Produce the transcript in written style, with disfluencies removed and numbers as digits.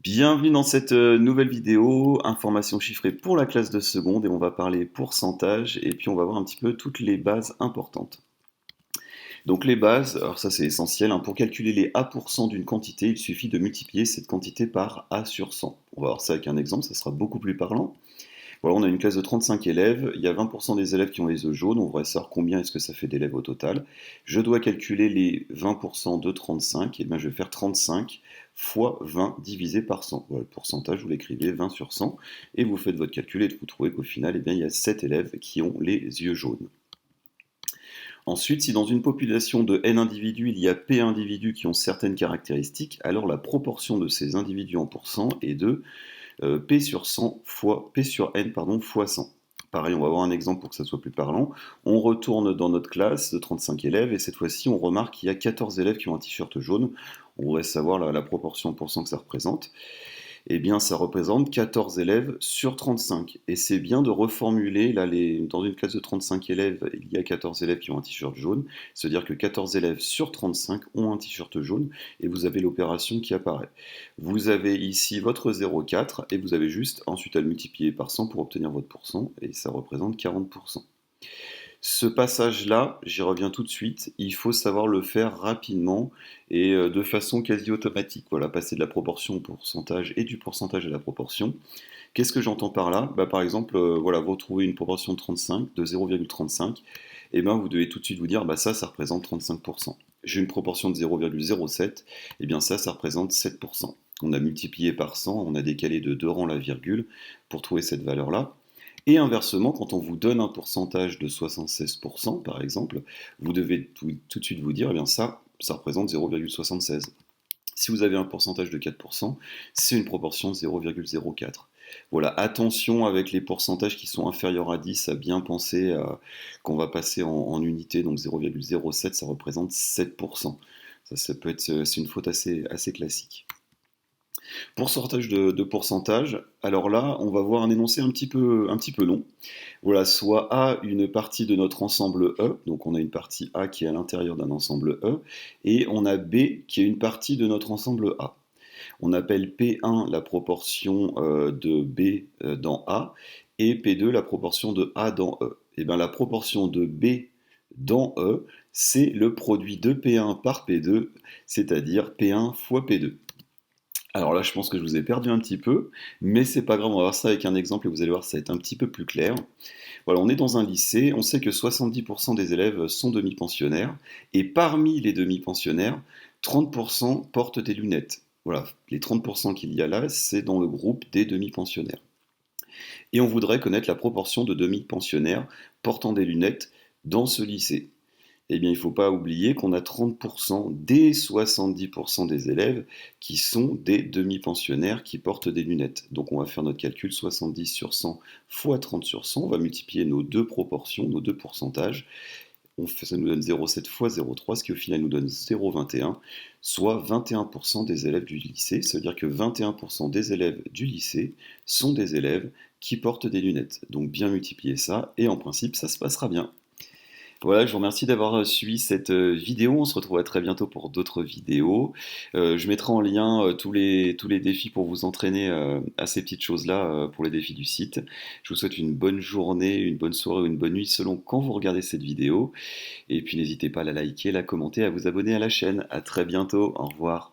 Bienvenue dans cette nouvelle vidéo, information chiffrée pour la classe de seconde et on va parler pourcentage et puis on va voir un petit peu toutes les bases importantes. Donc les bases, alors ça c'est essentiel, hein, pour calculer les A% d'une quantité, il suffit de multiplier cette quantité par A sur 100. On va voir ça avec un exemple, ça sera beaucoup plus parlant. Voilà, on a une classe de 35 élèves, il y a 20% des élèves qui ont les œufs jaunes, on voudrait savoir combien est-ce que ça fait d'élèves au total. Je dois calculer les 20% de 35, et bien je vais faire 35 fois 20 divisé par 100. Voilà, le pourcentage, vous l'écrivez 20 sur 100, et vous faites votre calcul et vous trouvez qu'au final, eh bien, il y a 7 élèves qui ont les yeux jaunes. Ensuite, si dans une population de n individus, il y a p individus qui ont certaines caractéristiques, alors la proportion de ces individus en pourcent est de P sur 100 fois P sur N pardon, fois 100. Pareil, on va voir un exemple pour que ça soit plus parlant. On retourne dans notre classe de 35 élèves et cette fois-ci, on remarque qu'il y a 14 élèves qui ont un t-shirt jaune. On voudrait savoir la proportion en pourcent que ça représente. Eh bien, ça représente 14 élèves sur 35. Et c'est bien de reformuler, là, dans une classe de 35 élèves, il y a 14 élèves qui ont un t-shirt jaune. C'est-à-dire que 14 élèves sur 35 ont un t-shirt jaune, et vous avez l'opération qui apparaît. Vous avez ici votre 0,4, et vous avez juste ensuite à le multiplier par 100 pour obtenir votre pourcent, et ça représente 40%. Ce passage-là, j'y reviens tout de suite, il faut savoir le faire rapidement et de façon quasi automatique. Voilà, passer de la proportion au pourcentage et du pourcentage à la proportion. Qu'est-ce que j'entends par là? Par exemple, voilà, vous retrouvez une proportion de 35, de 0,35, et ben vous devez tout de suite vous dire, ça représente 35%. J'ai une proportion de 0,07, et bien ça représente 7%. On a multiplié par 100, on a décalé de 2 rangs la virgule pour trouver cette valeur-là. Et inversement, quand on vous donne un pourcentage de 76%, par exemple, vous devez tout de suite vous dire, eh bien ça représente 0,76. Si vous avez un pourcentage de 4%, c'est une proportion de 0,04. Voilà, attention avec les pourcentages qui sont inférieurs à 10, à bien penser qu'on va passer en unité, donc 0,07, ça représente 7%. Ça peut être, c'est une faute assez classique. Pourcentage de pourcentage, alors là, on va voir un énoncé un petit peu long. Voilà, soit A, une partie de notre ensemble E, donc on a une partie A qui est à l'intérieur d'un ensemble E, et on a B qui est une partie de notre ensemble A. On appelle P1 la proportion de B dans A, et P2 la proportion de A dans E. Et bien la proportion de B dans E, c'est le produit de P1 par P2, c'est-à-dire P1 fois P2. Alors là, je pense que je vous ai perdu un petit peu, mais c'est pas grave, on va voir ça avec un exemple et vous allez voir, ça va être un petit peu plus clair. Voilà, on est dans un lycée, on sait que 70% des élèves sont demi-pensionnaires, et parmi les demi-pensionnaires, 30% portent des lunettes. Voilà, les 30% qu'il y a là, c'est dans le groupe des demi-pensionnaires. Et on voudrait connaître la proportion de demi-pensionnaires portant des lunettes dans ce lycée. Eh bien, il ne faut pas oublier qu'on a 30% des 70% des élèves qui sont des demi-pensionnaires qui portent des lunettes. Donc on va faire notre calcul 70 sur 100 fois 30 sur 100. On va multiplier nos deux proportions, nos deux pourcentages. Ça nous donne 0,7 fois 0,3, ce qui au final nous donne 0,21, soit 21% des élèves du lycée. Ça veut dire que 21% des élèves du lycée sont des élèves qui portent des lunettes. Donc bien multiplier ça, et en principe, ça se passera bien. Voilà, je vous remercie d'avoir suivi cette vidéo. On se retrouve très bientôt pour d'autres vidéos. Je mettrai en lien tous les défis pour vous entraîner à ces petites choses-là pour les défis du site. Je vous souhaite une bonne journée, une bonne soirée ou une bonne nuit selon quand vous regardez cette vidéo. Et puis n'hésitez pas à la liker, la commenter, à vous abonner à la chaîne. À très bientôt. Au revoir.